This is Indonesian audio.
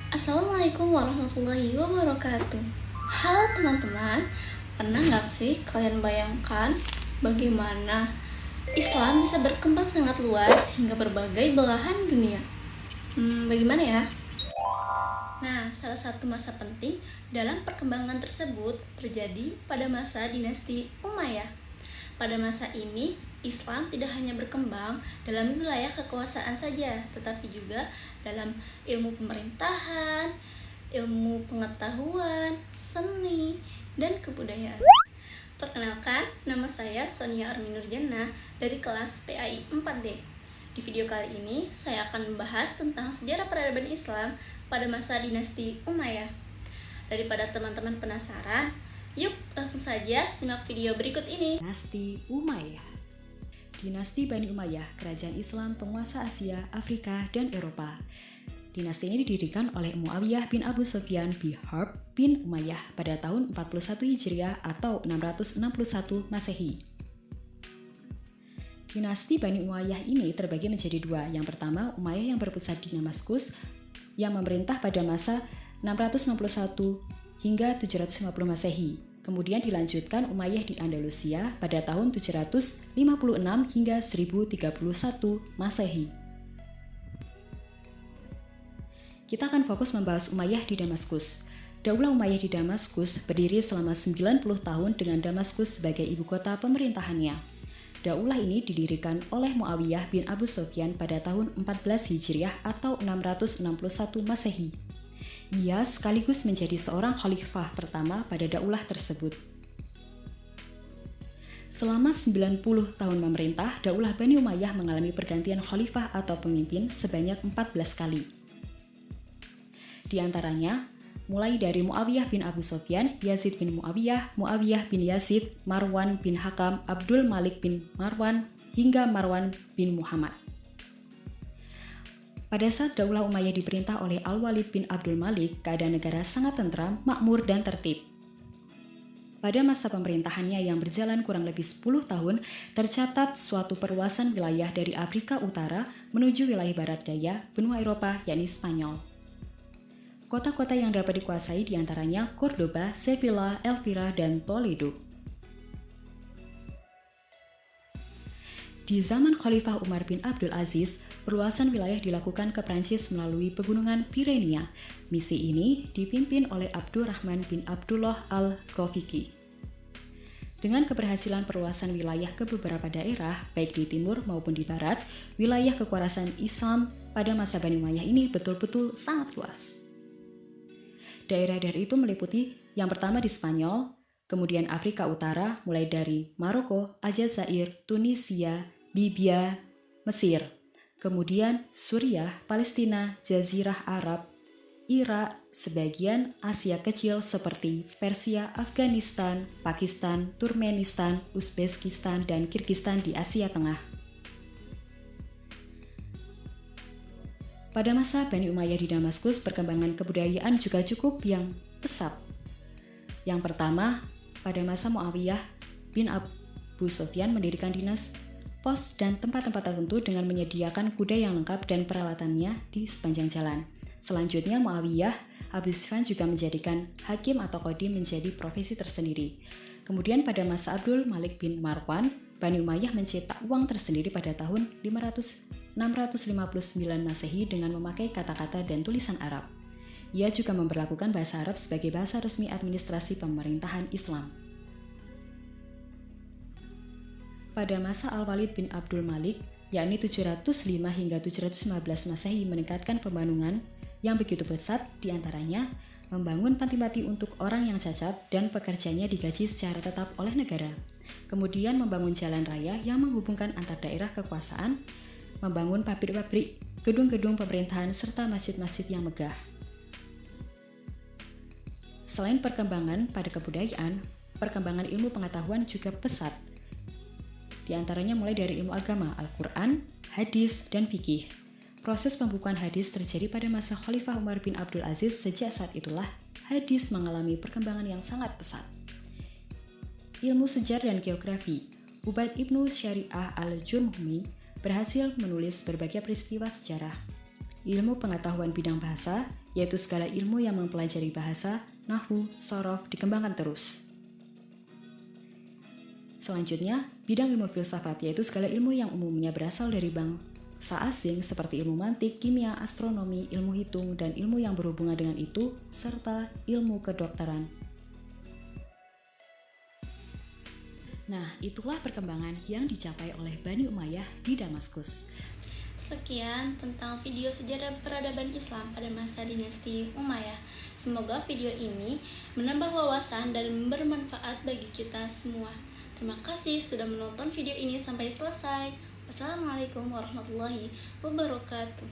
Assalamualaikum warahmatullahi wabarakatuh. Halo teman-teman, pernah nggak sih kalian bayangkan bagaimana Islam bisa berkembang sangat luas hingga berbagai belahan dunia? Bagaimana ya? Nah, salah satu masa penting dalam perkembangan tersebut terjadi pada masa dinasti Umayyah. Pada masa ini, Islam tidak hanya berkembang dalam wilayah kekuasaan saja, tetapi juga dalam ilmu pemerintahan, ilmu pengetahuan, seni, dan kebudayaan. Perkenalkan, nama saya Sonia Armi Nurjana dari kelas PAI 4D. Di video kali ini, saya akan membahas tentang sejarah peradaban Islam pada masa dinasti Umayyah. Daripada teman-teman penasaran, yuk langsung saja simak video berikut ini. Dinasti Umayyah. Dinasti Bani Umayyah, kerajaan Islam penguasa Asia, Afrika, dan Eropa. Dinasti ini didirikan oleh Muawiyah bin Abu Sufyan bin Harb bin Umayyah pada tahun 41 Hijriah atau 661 Masehi. Dinasti Bani Umayyah ini terbagi menjadi dua. Yang pertama, Umayyah yang berpusat di Damaskus, yang memerintah pada masa 661 hingga 750 Masehi. Kemudian dilanjutkan Umayyah di Andalusia pada tahun 756 hingga 1031 Masehi. Kita akan fokus membahas Umayyah di Damaskus. Daulah Umayyah di Damaskus berdiri selama 90 tahun dengan Damaskus sebagai ibu kota pemerintahannya. Daulah ini didirikan oleh Muawiyah bin Abu Sufyan pada tahun 14 Hijriah atau 661 Masehi. Ia sekaligus menjadi seorang khalifah pertama pada daulah tersebut. Selama 90 tahun memerintah, daulah Bani Umayyah mengalami pergantian khalifah atau pemimpin sebanyak 14 kali. Di antaranya, mulai dari Muawiyah bin Abu Sufyan, Yazid bin Muawiyah, Muawiyah bin Yazid, Marwan bin Hakam, Abdul Malik bin Marwan, hingga Marwan bin Muhammad. Pada saat Daulah Umayyah diperintah oleh Al-Walid bin Abdul Malik, keadaan negara sangat tentram, makmur, dan tertib. Pada masa pemerintahannya yang berjalan kurang lebih 10 tahun, tercatat suatu perluasan wilayah dari Afrika Utara menuju wilayah barat daya benua Eropa, yakni Spanyol. Kota-kota yang dapat dikuasai diantaranya Cordoba, Sevilla, Elvira, dan Toledo. Di zaman Khalifah Umar bin Abdul Aziz, perluasan wilayah dilakukan ke Prancis melalui pegunungan Pirenia. Misi ini dipimpin oleh Abdurrahman bin Abdullah al-Ghafiqi. Dengan keberhasilan perluasan wilayah ke beberapa daerah, baik di timur maupun di barat, wilayah kekuasaan Islam pada masa Bani Umayyah ini betul-betul sangat luas. Daerah-daerah itu meliputi yang pertama di Spanyol, kemudian Afrika Utara mulai dari Maroko, Aljazair, Tunisia, Libya, Mesir, kemudian Suriah, Palestina, Jazirah Arab, Irak, sebagian Asia kecil seperti Persia, Afghanistan, Pakistan, Turkmenistan, Uzbekistan, dan Kirgistan di Asia Tengah. Pada masa Bani Umayyah di Damaskus, perkembangan kebudayaan juga cukup yang pesat. Yang pertama, pada masa Muawiyah bin Abu Sufyan mendirikan dinas, pos, dan tempat-tempat tertentu dengan menyediakan kuda yang lengkap dan peralatannya di sepanjang jalan. Selanjutnya, Muawiyah Abu Sufyan juga menjadikan hakim atau qadim menjadi profesi tersendiri. Kemudian pada masa Abdul Malik bin Marwan, Bani Umayyah mencetak uang tersendiri pada tahun 659 Masehi dengan memakai kata-kata dan tulisan Arab. Ia juga memberlakukan bahasa Arab sebagai bahasa resmi administrasi pemerintahan Islam. Pada masa Al-Walid bin Abdul Malik, yakni 705 hingga 715 Masehi, meningkatkan pembangunan yang begitu pesat, diantaranya membangun panti-panti untuk orang yang cacat dan pekerjanya digaji secara tetap oleh negara. Kemudian membangun jalan raya yang menghubungkan antar daerah kekuasaan, membangun pabrik-pabrik, gedung-gedung pemerintahan, serta masjid-masjid yang megah. Selain perkembangan pada kebudayaan, perkembangan ilmu pengetahuan juga pesat. Di antaranya mulai dari ilmu agama, Al-Quran, hadis, dan fikih. Proses pembukuan hadis terjadi pada masa Khalifah Umar bin Abdul Aziz. Sejak saat itulah, hadis mengalami perkembangan yang sangat pesat. Ilmu sejarah dan geografi, Ubaid ibnu Syariah al-Jurhumi berhasil menulis berbagai peristiwa sejarah. ilmu pengetahuan bidang bahasa, yaitu segala ilmu yang mempelajari bahasa, nahwu, sorof dikembangkan terus. Selanjutnya, bidang ilmu filsafat yaitu segala ilmu yang umumnya berasal dari bangsa asing seperti ilmu mantik, kimia, astronomi, ilmu hitung, dan ilmu yang berhubungan dengan itu, serta ilmu kedokteran. Nah, itulah perkembangan yang dicapai oleh Bani Umayyah di Damaskus. Sekian tentang video sejarah peradaban Islam pada masa dinasti Umayyah. Semoga video ini menambah wawasan dan bermanfaat bagi kita semua. Terima kasih sudah menonton video ini sampai selesai. Wassalamualaikum warahmatullahi wabarakatuh.